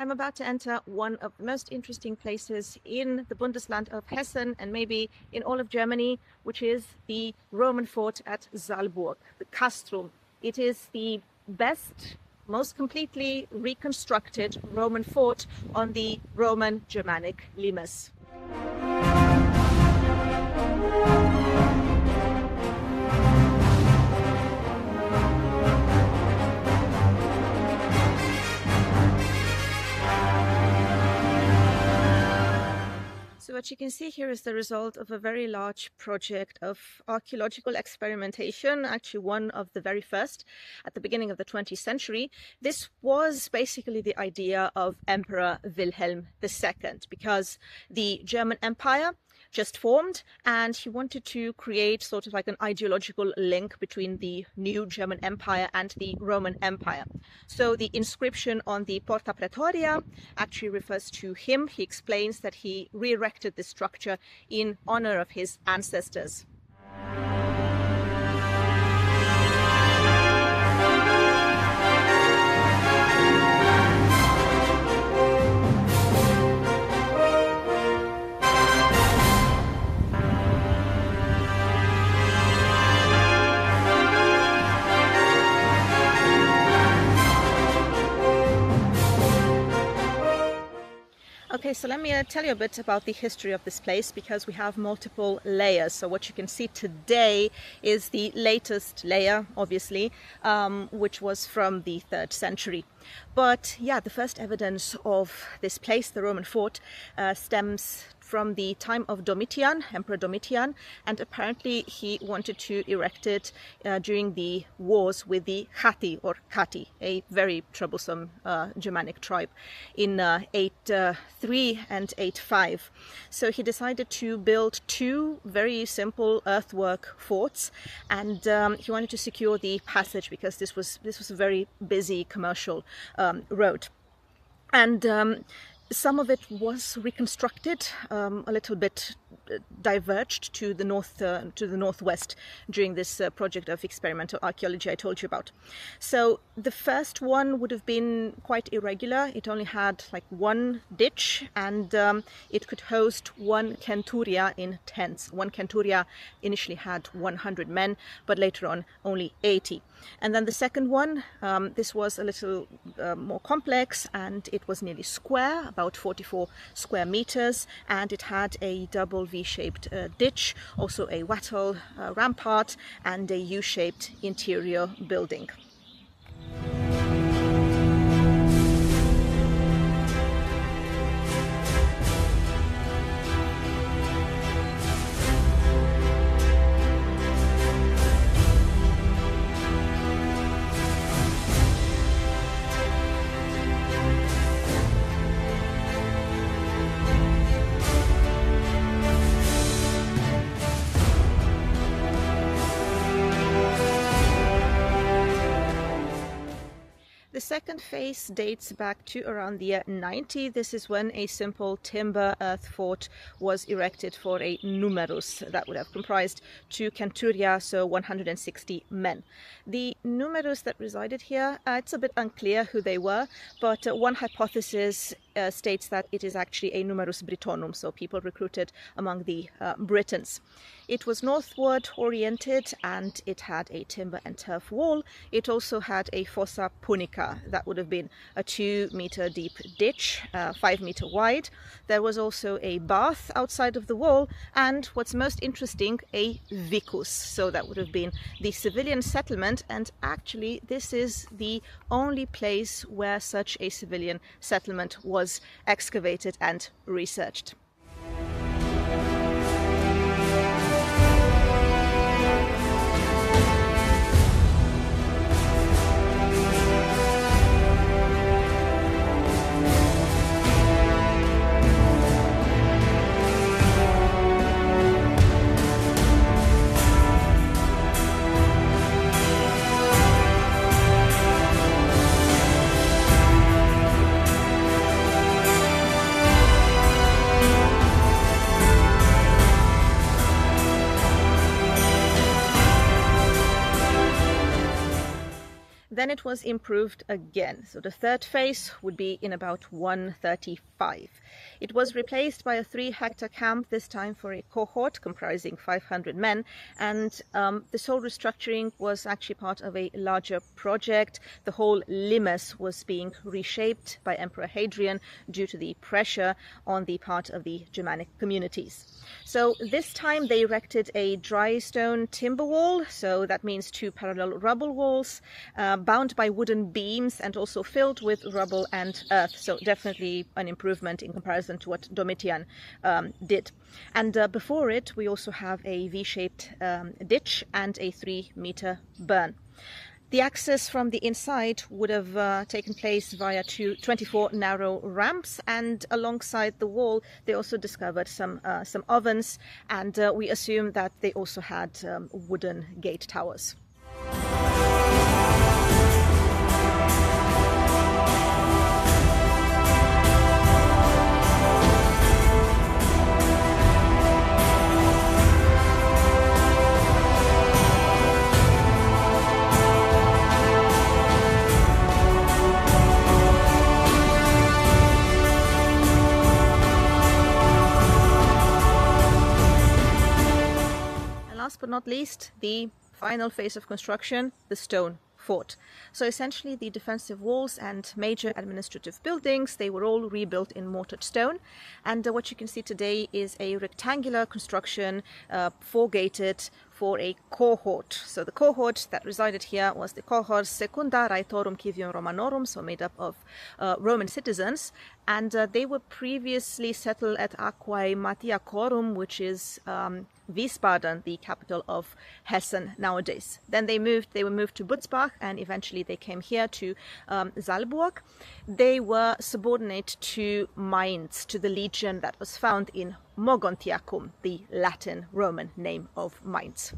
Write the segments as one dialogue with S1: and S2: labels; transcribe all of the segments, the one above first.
S1: I'm about to enter one of the most interesting places in the Bundesland of Hessen and maybe in all of Germany, which is the Roman fort at Saalburg, the castrum. It is the best, most completely reconstructed Roman fort on the Roman Germanic Limes. So what you can see here is the result of a very large project of archaeological experimentation, actually one of the very first at the beginning of the 20th century. This was basically the idea of Emperor Wilhelm II, because the German Empire just formed and he wanted to create sort of like an ideological link between the new German Empire and the Roman Empire. So the inscription on the Porta Praetoria actually refers to him. He explains that he re-erected the structure in honor of his ancestors. Okay, so let me tell you a bit about the history of this place, because we have multiple layers. So what you can see today is the latest layer, obviously, which was from the 3rd century. But yeah, the first evidence of this place, the Roman fort, stems from the time of Domitian, Emperor Domitian, and apparently he wanted to erect it during the wars with the Chatti or Catti, a very troublesome Germanic tribe, in 803 and 85. So he decided to build two very simple earthwork forts, and he wanted to secure the passage because this was a very busy commercial road. And some of it was reconstructed, a little bit diverged to the northwest during this project of experimental archaeology I told you about. So the first one would have been quite irregular. It only had like one ditch, and it could host one centuria in tents. One centuria initially had 100 men, but later on only 80. And then the second one, this was a little more complex, and it was nearly square, about 44 square meters, and it had a double V-shaped ditch, also a wattle rampart, and a U-shaped interior building. The second phase dates back to around the year 90. This is when a simple timber earth fort was erected for a numerus that would have comprised 2 centuria, so 160 men. The numerus that resided here, it's a bit unclear who they were, but one hypothesis states that it is actually a numerus Britonum, so people recruited among the Britons. It was northward oriented and it had a timber and turf wall. It also had a fossa punica, that would have been a 2-meter deep ditch, 5-meter wide. There was also a bath outside of the wall, and what's most interesting, a vicus, so that would have been the civilian settlement, and actually this is the only place where such a civilian settlement was excavated and researched. Then it was improved again. So the third phase would be in about 135. It was replaced by a 3-hectare camp, this time for a cohort comprising 500 men. And this whole restructuring was actually part of a larger project. The whole Limes was being reshaped by Emperor Hadrian due to the pressure on the part of the Germanic communities. So this time they erected a dry stone timber wall, so that means 2 parallel rubble walls, bound by wooden beams and also filled with rubble and earth. So definitely an improvement in comparison to what Domitian did. And before it, we also have a V-shaped ditch and a 3-meter burn. The access from the inside would have taken place via 24 narrow ramps, and alongside the wall they also discovered some ovens, and we assume that they also had wooden gate towers. Last but not least, the final phase of construction, the stone fort. So essentially the defensive walls and major administrative buildings, they were all rebuilt in mortared stone. And what you can see today is a rectangular construction, 4-gated, for a cohort. So the cohort that resided here was the cohort secunda Raetorum Civium Romanorum, so made up of Roman citizens, and they were previously settled at Aquae Matiacorum, which is Wiesbaden, the capital of Hessen nowadays. Then they were moved to Butzbach, and eventually they came here to Saalburg. They were subordinate to Mainz, to the legion that was found in Mogontiacum, the Latin Roman name of Mainz.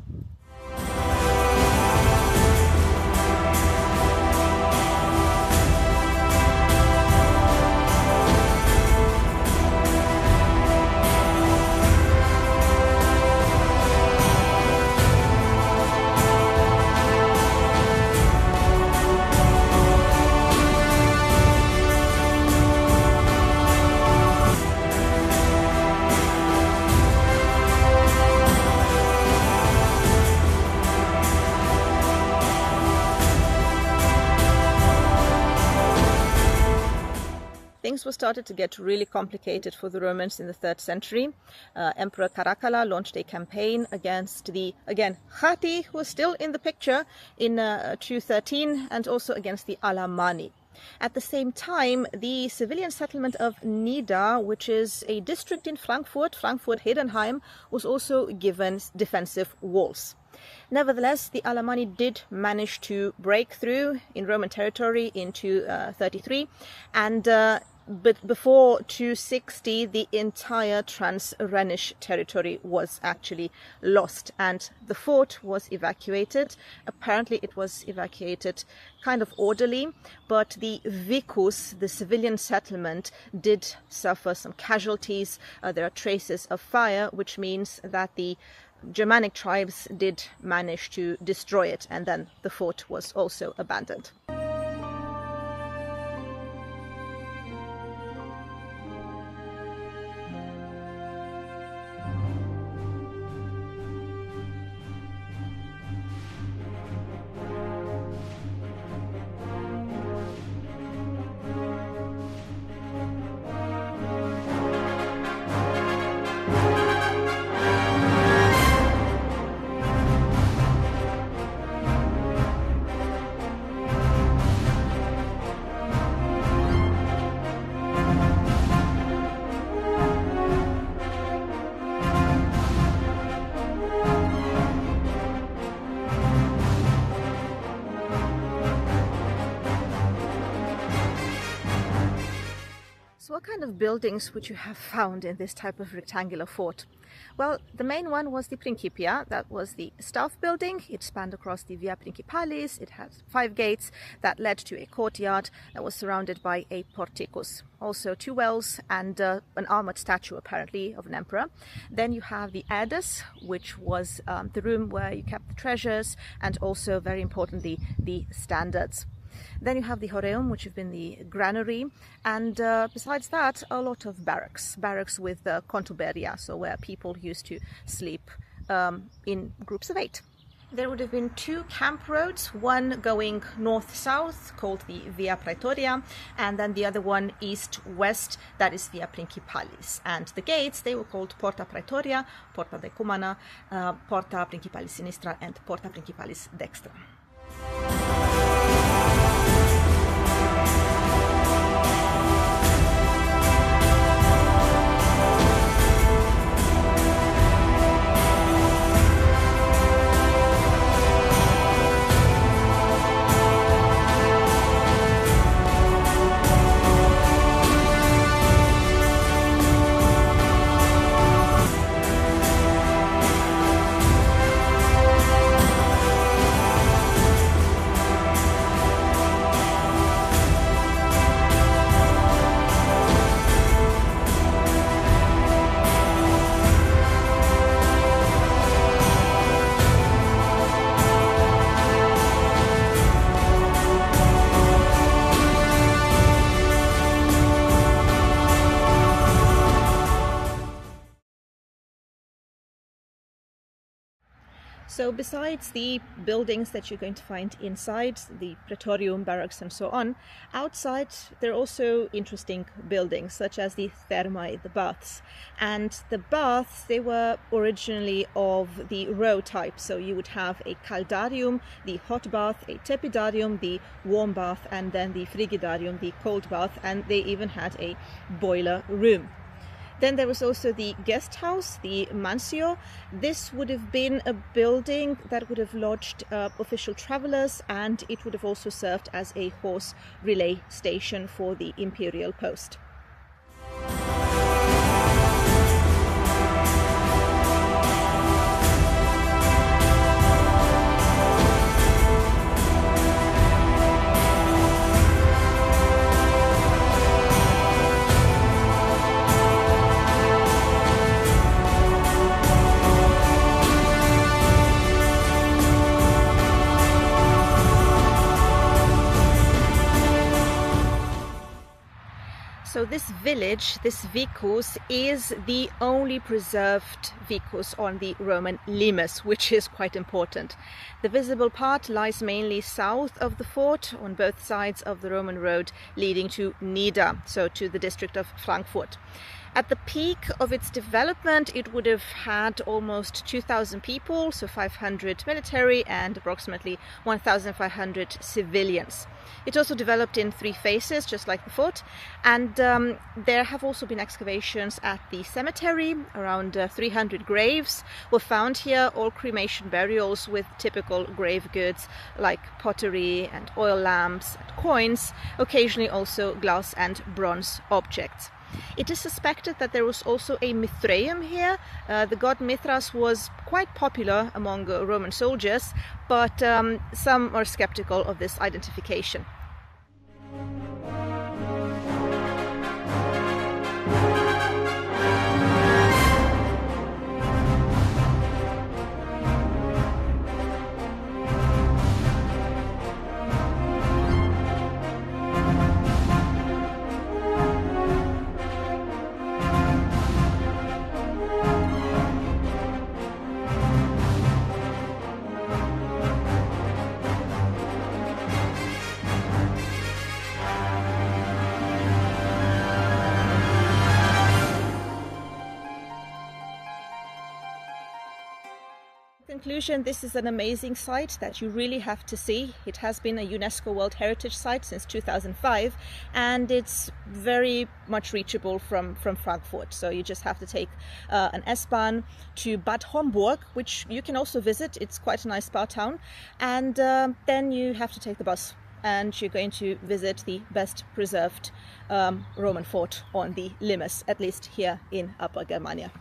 S1: Things were started to get really complicated for the Romans in the 3rd century. Emperor Caracalla launched a campaign against the, again, Chatti, who was still in the picture, in 213, and also against the Alamanni. At the same time, the civilian settlement of Nida, which is a district in Frankfurt, Frankfurt-Heidenheim, was also given defensive walls. Nevertheless, the Alamanni did manage to break through in Roman territory in 233, and but before 260 the entire Trans-Rhenish territory was actually lost, and the fort was evacuated. Apparently it was evacuated kind of orderly, but the vicus, the civilian settlement, did suffer some casualties. There are traces of fire, which means that the Germanic tribes did manage to destroy it, and then the fort was also abandoned. kind of buildings would you have found in this type of rectangular fort? Well, the main one was the Principia. That was the staff building. It spanned across the Via Principalis. It had 5 gates that led to a courtyard that was surrounded by a porticus. Also 2 wells and an armored statue, apparently, of an emperor. Then you have the Aedes, which was the room where you kept the treasures, and also, very importantly, the standards. Then you have the Horeum, which have been the granary, and besides that, a lot of barracks with contuberia, so where people used to sleep in groups of 8. There would have been 2 camp roads, one going north-south, called the Via Praetoria, and then the other one east-west, that is Via Principalis. And the gates, they were called Porta Praetoria, Porta Decumana, Porta Principalis Sinistra, and Porta Principalis Dextra. So besides the buildings that you're going to find inside, the Praetorium, barracks and so on, outside there are also interesting buildings such as the thermae, the baths. And the baths, they were originally of the row type, so you would have a caldarium, the hot bath, a tepidarium, the warm bath, and then the frigidarium, the cold bath, and they even had a boiler room. Then there was also the guest house, the mansio. This would have been a building that would have lodged official travelers, and it would have also served as a horse relay station for the imperial post. So this village, this vicus, is the only preserved vicus on the Roman limes, which is quite important. The visible part lies mainly south of the fort on both sides of the Roman road leading to Nida, so to the district of Frankfurt. At the peak of its development, it would have had almost 2,000 people, so 500 military and approximately 1,500 civilians. It also developed in 3 phases, just like the fort, and there have also been excavations at the cemetery. Around 300 graves were found here, all cremation burials with typical grave goods like pottery and oil lamps and coins, occasionally also glass and bronze objects. It is suspected that there was also a Mithraeum here. The god Mithras was quite popular among Roman soldiers, but some are skeptical of this identification. In conclusion, this is an amazing site that you really have to see. It has been a UNESCO World Heritage Site since 2005, and it's very much reachable from Frankfurt. So you just have to take an S-Bahn to Bad Homburg, which you can also visit. It's quite a nice spa town, and then you have to take the bus and you're going to visit the best preserved Roman fort on the Limes, at least here in Upper Germania.